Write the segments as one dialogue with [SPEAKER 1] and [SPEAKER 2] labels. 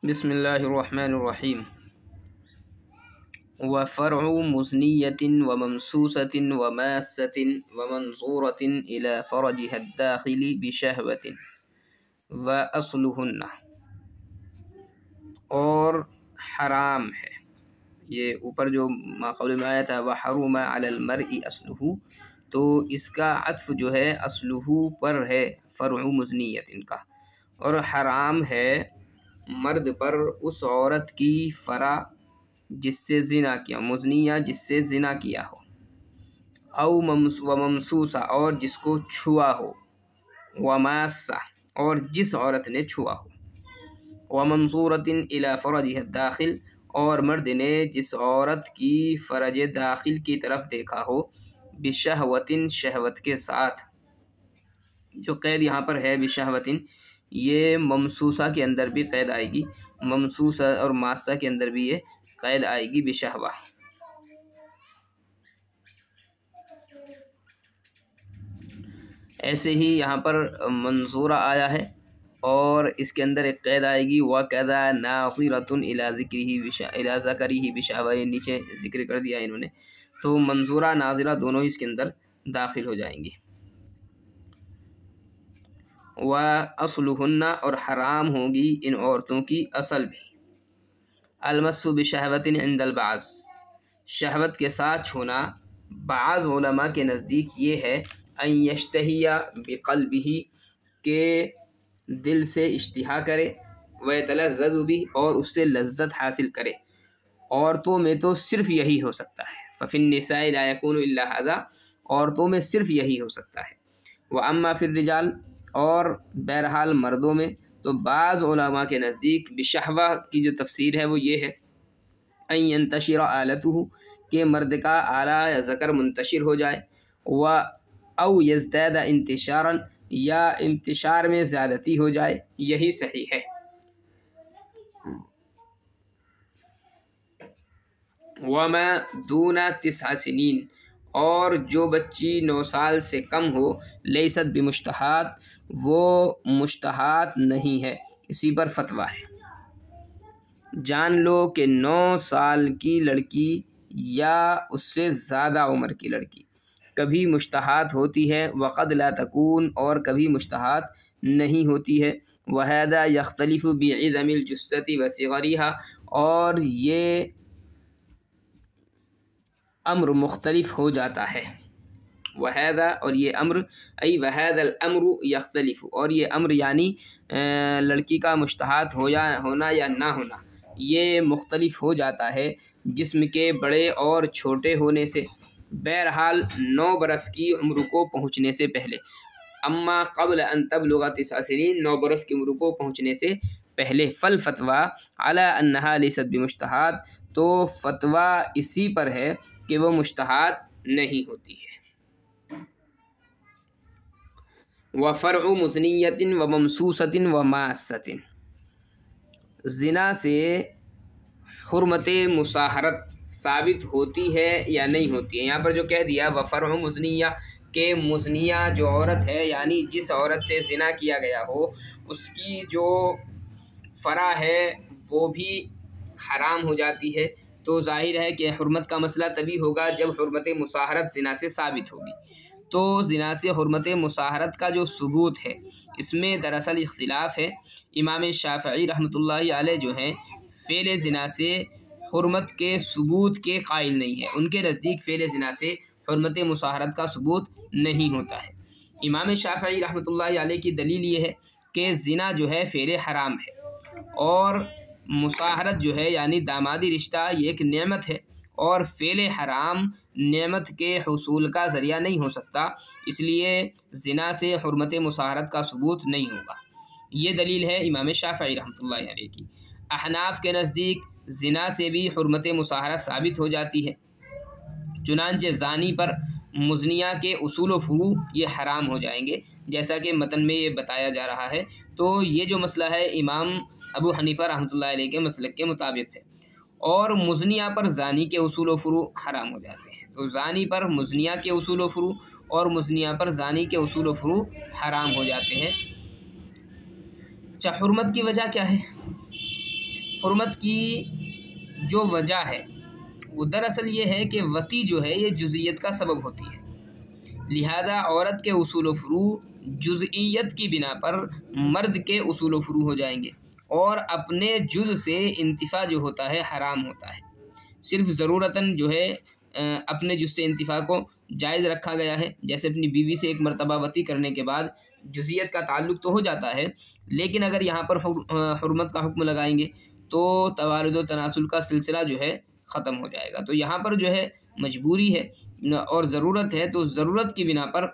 [SPEAKER 1] बिस्मिल्लाहिर्रहमानिर्रहीम। व फ़र्उ मुस्नियतिन व ममसूसतिन व मास्सतिन व मंसूरतिन इला फ़रजिहा दाखिली बिशहवतिन व अस्लुहुन्ना, और हराम है। ये ऊपर जो माक़बल में आया था व हरुमा अलल मर्इ अस्लुहु, तो इसका अत्फ़ जो है अस्लुहु पर है, फ़र्उ मुस्नियतिन का, और हराम है मर्द पर उस औरत की फ़रा जिससे ज़िना किया, मुज़निया जिससे ज़िना किया हो, औ ममसूसा और जिसको छुआ हो, व मास्सा और जिस औरत ने छुआ हो, व मंसूरतिन इला फ़रजिहा दाखिल और मर्द ने जिस औरत की फ़रज दाखिल की तरफ देखा हो, बिशहवतिन शहवत के साथ। जो क़ैद यहाँ पर है बिशहवतिन, ये ममसूसा के अंदर भी क़ैद आएगी, ममसूसा और मास्सा के अंदर भी ये क़ैद आएगी बिशहवा। ऐसे ही यहाँ पर मंसूरा आया है और इसके अंदर एक क़ैद आएगी वकज़ा नासिरतुन इला ज़करिही बिशहवा, ये नीचे ज़िक्र कर दिया इन्होंने, तो मंसूरा नाज़िरा दोनों ही इसके अंदर दाखिल हो जाएंगी। व अस्लुहुन्ना और हराम होगी इन औरतों की असल भी। अलमस्सु बिशहवतिन इंदल बाज़, शहवत के साथ छूना बाज़ उलमा के नज़दीक ये है अन यश्तहिया बिक़ल्बिही, के दिल से इश्तिहा करे, व यतलज़्ज़ज़ु बिही और उससे लज्जत हासिल करे। औरतों में तो सिर्फ़ यही हो सकता है, फ़फ़िन निसाइ ला यकूनु इल्ला हाज़ा, औरतों में सिर्फ़ यही हो सकता है। व अम्मा फ़िर रिजाल, और बहरहाल मर्दों में, तो बाज़ उलमा के नज़दीक बिशहवा की जो तफ़सीर है वो ये है अन यंतशिर आलतुहु, के मर्द का आला या ज़कर मुंतशिर हो जाए, व औ यज़्दाद इंतिशारन, या इंतिशार में ज़्यादती हो जाए, यही सही है। वमा दूना 9 सिनीन, और जो बच्ची 9 साल से कम हो, लैसत बिमुश्तहात, वो मुश्तहात नहीं है। इसी पर फतवा है। जान लो कि 9 साल की लड़की या उससे ज़्यादा उम्र की लड़की कभी मुश्तहात होती है, वक़द ला तकून, और कभी मुश्तहात नहीं होती है। वहदा यख्तलिफ़ु बिइज़मिल जुस्सति व सिग़रिहा, और ये अम्र मुख्तलिफ हो जाता है। वहदा, और ये अम्र, अई वहदल अम्रु यख्तलिफ़ु, और ये अम्र यानी लड़की का मुश्तहात होना या ना होना, ये मुख्तलिफ हो जाता है जिस्म के बड़े और छोटे होने से, बहरहाल 9 बरस की उम्र को पहुँचने से पहले। अम्मा क़ब्ल अन तबलुग़ 9 सिनीन, 9 बरस की उम्र को पहुँचने से पहले। फ़ल फ़तवा अला अन्नहा लैसत बिमुश्तहात, तो फ़तवा इसी पर है कि वो मुश्तहात नहीं होती है। व फ़र्उ मुज़नियतिन व ममसूसतिन व मास्सतिन, ज़िना से हुर्मत मुसाहरत साबित होती है या नहीं होती है। यहाँ पर जो कह दिया व फ़र्उ मुज़निया, के मुज़निया जो औरत है, यानी जिस औरत से ज़िना किया गया हो, उसकी जो फ़रा है वो भी हराम हो जाती है। तो ज़ाहिर है कि हुर्मत का मसला तभी होगा जब हुर्मत मुसाहरत ज़िना से साबित होगी। तो ज़िना से हुर्मत मुसाहरत का जो सबूत है, इसमें दरअसल इख्तिलाफ़ है। इमाम शाफ़िई रहमतुल्लाहि अलैह जो हैं, फ़ेल ज़िना से हुर्मत के सबूत के कायल नहीं है। उनके नज़दीक फ़ेल ज़िना से हुर्मत मुसाहरत का सबूत नहीं होता है। इमाम शाफ़िई रहमतुल्लाहि अलैह की दलील ये है कि ज़िना जो है फ़ेल हराम है, और मुसाहरत जो है यानी दामादी रिश्ता, ये एक नेमत है, और फ़ेल हराम नेमत के हुसूल का ज़रिया नहीं हो सकता, इसलिए ज़िना से हुर्मत मुसाहरत का सबूत नहीं होगा। ये दलील है इमाम शाफ़िई रहमतुल्लाहि अलैह की। अहनाफ के नज़दीक ज़िना से भी हुर्मत मुसाहरत साबित हो जाती है, चुनांचे ज़ानी पर मुज़निया के उसूल व फ़ुरू ये हराम हो जाएंगे, जैसा कि मतन में ये बताया जा रहा है। तो ये जो मसला है इमाम अबू हनीफ़ा रहमतुल्लाहि अलैह के मसलक के मुताबिक है, और मुज़निया पर ज़ानी के उसूल व फ़ुरू हराम हो जाते हैं। तो ज़ानी पर मुज़निया के उसूल व फ़ुरू और मुज़निया पर ज़ानी के उसूल व फ़ुरू हराम हो जाते हैं। अच्छा, हुर्मत की वजह क्या है? हुर्मत की जो वजह है वो दरअसल ये है कि वती जो है ये जुज़ियत का सबब होती है, लिहाजा औरत के उसूल व फ़ुरू जुज़इयत की बिना पर मर्द के उसूल व फ़ुरू हो जाएंगे और अपने जुज़ से इंतिफा जो होता है हराम होता है। सिर्फ ज़रूरतन जो है अपने जुज़ से इंतिफा को जायज़ रखा गया है, जैसे अपनी बीवी से एक मरतबा वती करने के बाद जुज़ियत का ताल्लुक़ तो हो जाता है, लेकिन अगर यहाँ पर हुर्मत का हुक्म लगाएंगे तो तवारुद व तनासुल का सिलसिला जो है ख़त्म हो जाएगा। तो यहाँ पर जो है मजबूरी है और ज़रूरत है, तो ज़रूरत की बिना पर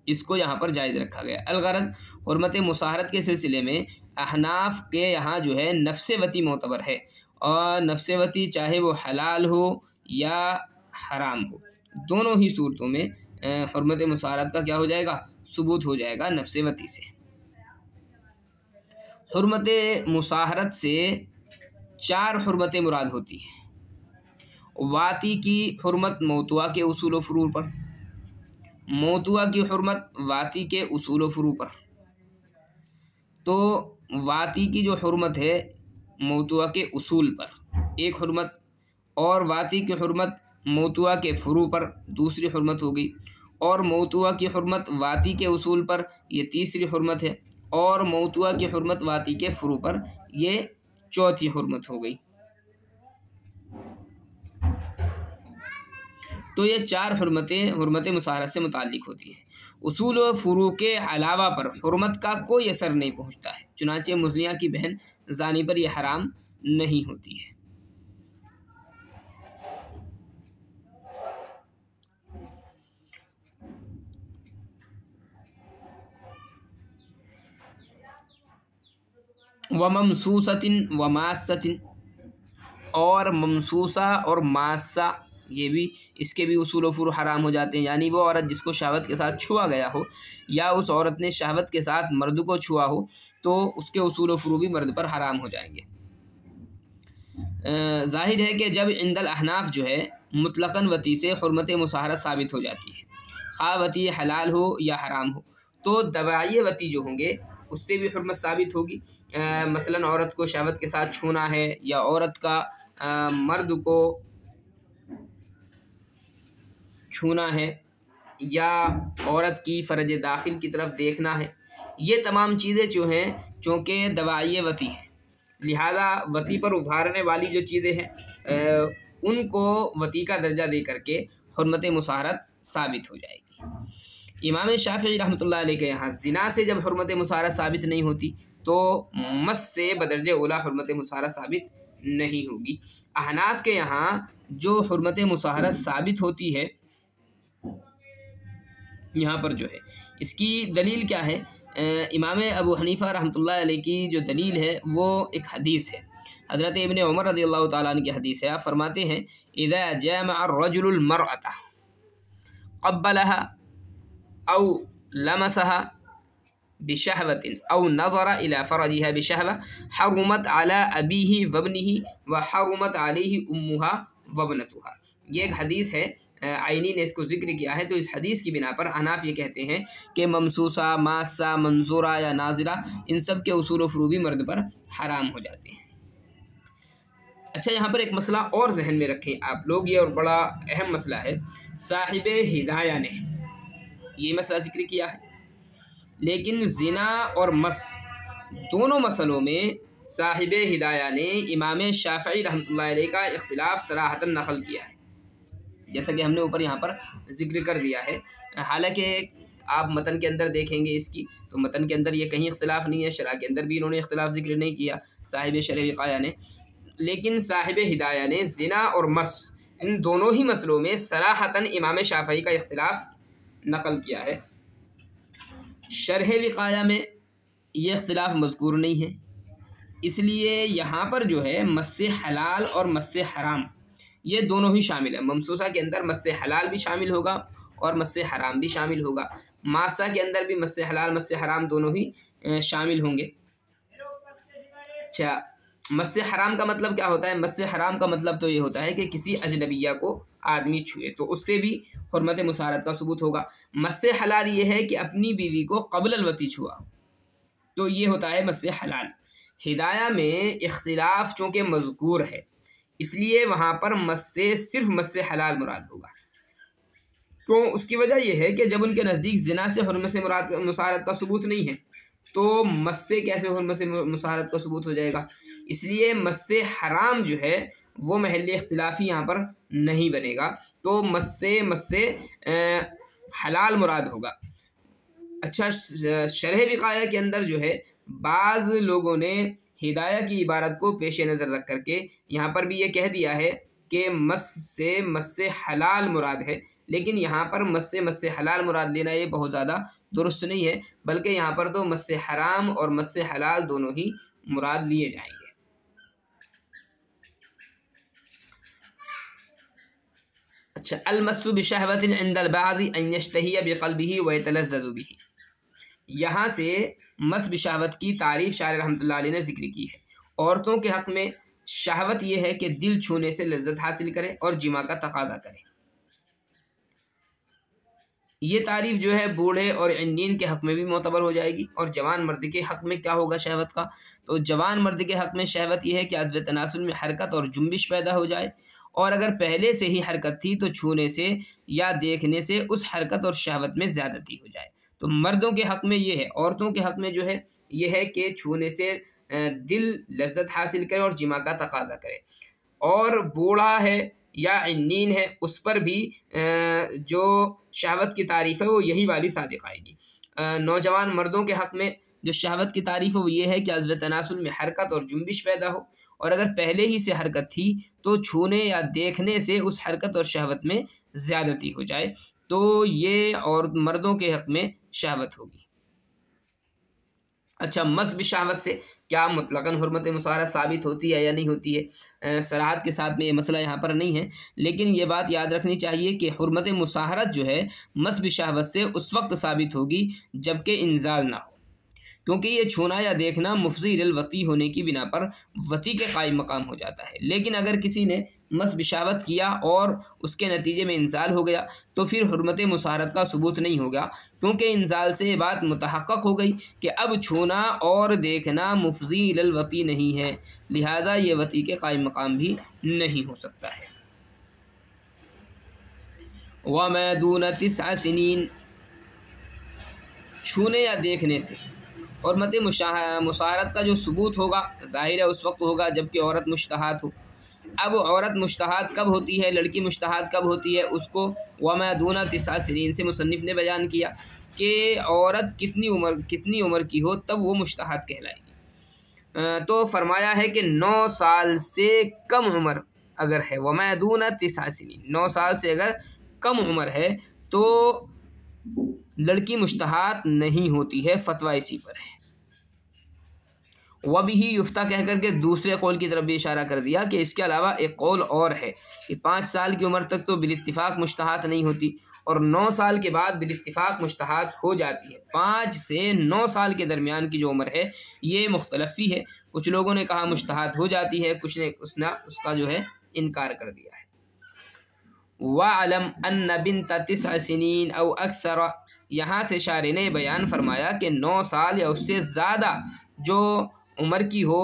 [SPEAKER 1] इसको यहाँ पर जायज़ रखा गया। अलगरज़ हुर्मत मुसाहरत के सिलसिले में अहनाफ के यहाँ जो है नफ्स वती मोतबर है, और नफ्स वती चाहे वो हलाल हो या हराम हो, दोनों ही सूरतों में हुर्मत मुसाहरत का क्या हो जाएगा, सबूत हो जाएगा नफ्स वती से। हुर्मत मुसाहरत से 4 हुर्मतें मुराद होती हैं। वाती की हुर्मत मौतुआ के उसूल व फ़ुरू पर, मौतुआ की हुर्मत वाती के उसूल व फ़ुरू पर। तो वाती की जो हुर्मत है मौतुआ के उसूल पर एक हुर्मत, और वाती की हुर्मत मौतुआ के फ़ुरू पर दूसरी हुर्मत हो गई, और मौतुआ की हुर्मत वाती के उसूल पर ये तीसरी हुर्मत है, और मौतुआ की हुर्मत वाती के फ़ुरू पर ये चौथी हुर्मत हो गई। तो ये 4 हुर्मतें हुर्मत मुसाहरत से मुताल्लिक़ होती हैं। उसूल व फ़ुरू के अलावा पर हुर्मत का कोई असर नहीं पहुँचता है, चुनांचे मुज़निया की बहन ज़ानी पर यह हराम नहीं होती है। व ममसूसतिन व मास्सतिन, और ममसूसा और मास्सा ये भी, इसके भी उसूल व फ़ुरू हराम हो जाते हैं। यानी वो औरत जिसको शहवत के साथ छुआ गया हो या उस औरत ने शहवत के साथ मर्द को छुआ हो तो उसके उसूल व फ़ुरू भी मर्द पर हराम हो जाएंगे। ज़ाहिर है कि जब इंदल अहनाफ जो है मुतलक़न वती से हुर्मत मुसाहरत साबित हो जाती है, खा वती हलाल हो या हराम हो, तो दवाई वती जो होंगे उससे भी हुर्मत साबित होगी। मसलन औरत को शहवत के साथ छूना है, या औरत का मर्द को छूना है, या औरत की फ़र्ज दाखिल की तरफ देखना है, ये तमाम चीज़ें जो हैं चूँकि दवाई वती हैं, लिहाजा वती पर उभारने वाली जो चीज़ें हैं उनको वती का दर्जा दे करके हुर्मत मुसाहरत साबित हो जाएगी। इमाम शाफ़िई रहमतुल्लाह अलैह के यहाँ ज़िना से जब हुर्मत मुसाहरत साबित नहीं होती तो मस से बदरजे औला हुर्मत मुसाहरत साबित नहीं होगी। अहनाफ के यहाँ जो हुर्मत मुसाहरत साबित होती है, यहाँ पर जो है इसकी दलील क्या है, इमाम अबू हनीफ़ा रहमतुल्लाह अलैह की जो दलील है वो एक हदीस है, हज़रत इब्न उमर रज़ियल्लाहु ताला अन्हु की हदीस है। आप फरमाते हैं, इज़ा जामअ अर्रजुलुल मरअता क़ब्बलहा औ लमसहा बिशहवतिन औ नज़रा इला फ़रजिहा बिशहवा हरुमत अला अबीही वब्निही व हरुमत अलैहि उम्मुहा वब्नतुहा। ये एक हदीस है, आइनी ने इसको जिक्र किया है। तो इस हदीस की बिना पर अहनाफ ये कहते हैं कि ममसूसा, मासा, मंजूरा या नाजिरा, इन सब के उसूल व फ़ुरू भी मर्द पर हराम हो जाते हैं। अच्छा, यहाँ पर एक मसला और जहन में रखें आप लोग, ये और बड़ा अहम मसला है। साहिब हिदाया ने ये मसला जिक्र किया है, लेकिन ज़िना और मस दोनों मसलों में साहिब हिदाया ने इमाम शाफ़िई रहमतुल्लाह अलैह का इख्तिलाफ सराहतन नक़ल किया है, जैसा कि हमने ऊपर यहाँ पर जिक्र कर दिया है। हालांकि आप मतन के अंदर देखेंगे इसकी, तो मतन के अंदर ये कहीं इख्तिलाफ नहीं है, शरह के अंदर भी इन्होंने इख्तिलाफ जिक्र नहीं किया साहिब शरह विक़ाया ने, लेकिन साहिब हिदाया ने ज़िना और मस इन दोनों ही मसलों में सराहतन इमाम शाफ़िई का इख्तिलाफ नक़ल किया है। शरह विक़ाया में ये इख्तिलाफ मज़कूर नहीं है, इसलिए यहाँ पर जो है मस्से हलाल और मस्से हराम ये दोनों ही शामिल है। ममसूसा के अंदर मस्से हलाल भी शामिल होगा और मस्से हराम भी शामिल होगा। मासा के अंदर भी मस्से हलाल मस्से हराम दोनों ही शामिल होंगे। अच्छा, मस्से हराम का मतलब क्या होता है? मस्से हराम का मतलब तो ये होता है कि किसी अजनबिया को आदमी छुए तो उससे भी हुर्मत मुसाहरत का सबूत होगा। मस्से हलाल ये है कि अपनी बीवी को क़ब्ल अल वती छुआ, तो ये होता है मस्से हलाल। हिदाया में इख्तिलाफ चूँकि मज़कूर है, इसलिए वहाँ पर मस से सिर्फ मस से हलाल मुराद होगा। तो उसकी वजह यह है कि जब उनके नज़दीक ज़िना से हुर्मत से मुराद मुसाहरत का सबूत नहीं है, तो मस से कैसे हुर्मत से मुसाहरत का सबूत हो जाएगा। इसलिए मस से हराम जो है वो महल इख्तिलाफी यहाँ पर नहीं बनेगा, तो मस से हलाल मुराद होगा। अच्छा, शरह विकाया के अंदर जो है बाज़ लोगों ने हिदाया की इबारत को पेश नज़र रख करके यहाँ पर भी ये कह दिया है कि मस से हलाल मुराद है, लेकिन यहाँ पर मस से हलाल मुराद लेना ये बहुत ज़्यादा दुरुस्त नहीं है, बल्कि यहाँ पर तो मस से हराम और मस से हलाल दोनों ही मुराद लिए जाएंगे। अच्छा, अलमस्सु बिशहवतिन इंदल बाज़ी अन यश्तहिय बिक़ल्बिही व यतलज़्ज़ज़ु बिही। यहाँ से मस बिशहवत की तारीफ़ शायर रहमतुल्लाह अलैह ने ज़िक्र की है। औरतों के हक़ में शहवत ये है कि दिल छूने से लज्जत हासिल करे और जिमा का तकाज़ा करे। ये तारीफ़ जो है बूढ़े और अन्नीन के हक़ में भी मोतबर हो जाएगी। और जवान मर्द के हक़ में क्या होगा शहवत का, तो जवान मर्द के हक़ में शहवत यह है कि अज़्व तनासुल में हरकत और जुम्बिश पैदा हो जाए, और अगर पहले से ही हरकत थी तो छूने से या देखने से उस हरकत और शहवत में ज़्यादती हो जाए। तो मर्दों के हक़ में ये है। औरतों के हक़ में जो है ये है कि छूने से दिल लज्जत हासिल करे और जिमा का तकाज़ा करे। और बूढ़ा है या अन्नीन है उस पर भी जो शहवत की तारीफ़ है वो यही वाली सादिक़ आएगी। नौजवान मर्दों के हक़ में जो शहवत की तारीफ़ है वो ये है कि अज़्व तनासुल में हरकत और जुम्बिश पैदा हो, और अगर पहले ही से हरकत थी तो छूने या देखने से उस हरकत और शहवत में ज़्यादती हो जाए, तो ये और मर्दों के हक़ में शहवत होगी। अच्छा, मस बिशहवत से क्या मुतलक़न हुर्मत मुसाहरत साबित होती है या नहीं होती है, सराहत के साथ में ये मसला यहाँ पर नहीं है, लेकिन ये बात याद रखनी चाहिए कि हुर्मत मुसाहरत जो है मस बिशहवत से उस वक्त साबित होगी जबकि इंजाल ना हो, क्योंकि ये छूना या देखना मुफ़ज़ी लिल वती होने की बिना पर वती के कायम मकाम हो जाता है। लेकिन अगर किसी ने मस बिशावत किया और उसके नतीजे में इंजाल हो गया तो फिर हुर्मत मुसाहरत का सबूत नहीं होगा, क्योंकि इंजाल से ये बात मुतहक्क़क़ हो गई कि अब छूना और देखना मुफ़ज़ी लिल वती नहीं है, लिहाजा ये वती के कायम मकाम भी नहीं हो सकता है। व मा दून तिस्अ सिनीन, छूने या देखने से और मत मुसाहरत का जो सबूत होगा ज़ाहिर है उस वक्त होगा जबकि औरत मुश्तहाद हो। अब औरत मुश्तहाद कब होती है, लड़की मुश्तहाद कब होती है, उसको वमा दूना तिस्अ सिनीन से मुसन्निफ़ ने बयान किया कि औरत कितनी उम्र की हो तब वो मुश्तहाद कहलाएगी। तो फरमाया है कि 9 साल से कम उम्र अगर है, वमा दूना तिस्अ सिनीन, 9 साल से अगर कम उम्र है तो लड़की मुश्तहाद नहीं होती है, फतवा इसी पर है। वह भी युफ्ता कह करके दूसरे कौल की तरफ भी इशारा कर दिया कि इसके अलावा एक कौल और है कि 5 साल की उम्र तक तो बिलित्तिफाक मुश्तहाद नहीं होती और 9 साल के बाद बिलित्तिफाक मुश्तहाद हो जाती है। 5 से 9 साल के दरमियान की जो उम्र है ये मुख्तलफ़ी है, कुछ लोगों ने कहा मुश्तहाद हो जाती है, कुछ ने उसका जो है इनकार कर दिया है। वअलम अन्न बिन्त तिस्अ सिनीन औ अक्सर, यहाँ से शायर ने बयान फरमाया कि 9 साल या उससे ज़्यादा जो उम्र की हो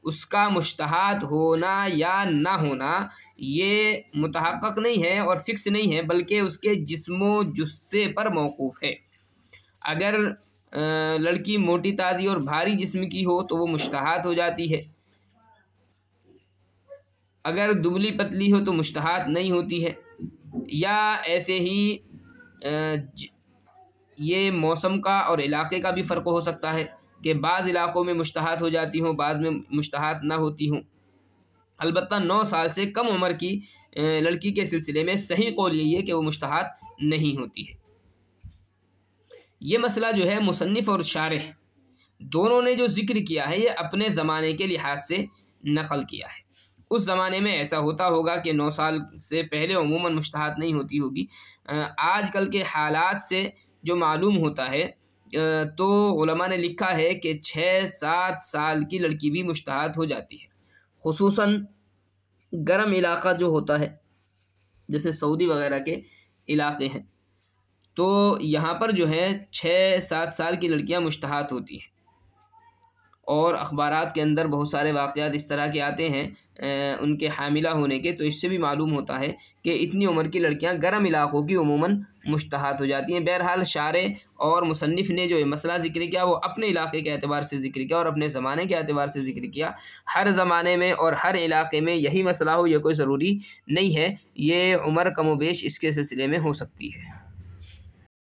[SPEAKER 1] उसका मुश्तहाद होना या ना होना ये मुतहक्क़क़ नहीं है और फ़िक्स नहीं है, बल्कि उसके जिस्मो जुस्से पर मौकूफ़ है। अगर लड़की मोटी ताज़ी और भारी जिस्म की हो तो वो मुश्तहाद हो जाती है, अगर दुबली पतली हो तो मुश्तहाद नहीं होती है। या ऐसे ही ये मौसम का और इलाके का भी फ़र्क हो सकता है कि बाज़ इलाक़ों में मुश्तहाद हो जाती हों, बाज़ में मुश्तहाद ना होती हों। अलबत्ता 9 साल से कम उम्र की लड़की के सिलसिले में सही कौल यही है कि वो मुश्तहाद नहीं होती है। ये मसला जो है मुसन्निफ़ और शारिह दोनों ने जो ज़िक्र किया है ये अपने ज़माने के लिहाज से नक़ल किया है। उस ज़माने में ऐसा होता होगा कि 9 साल से पहले अमूमन मुश्तहाद नहीं होती होगी। आजकल के हालात से जो मालूम होता है तो उलमा ने लिखा है कि 6-7 साल की लड़की भी मुश्तहाद हो जाती है, खुसूसन गर्म इलाक़ा जो होता है जैसे सऊदी वग़ैरह के इलाक़े हैं, तो यहाँ पर जो है 6-7 साल की लड़कियाँ मुश्तहाद होती हैं। और अखबारात के अंदर बहुत सारे वाक़यात इस तरह के आते हैं उनके हामिला होने के, तो इससे भी मालूम होता है कि इतनी उम्र की लड़कियां गर्म इलाक़ों की उमूमन मुश्तहात हो जाती हैं। बहरहाल शारे और मुसन्निफ़ ने जो ये मसला ज़िक्र किया वो अपने इलाके के एतबार से ज़िक्र किया और अपने ज़माने के एतबार से ज़िक्र किया। हर ज़माने में और हर इलाके में यही मसला हो ये कोई ज़रूरी नहीं है, ये उम्र कमोबेश इसके सिलसिले में हो सकती है।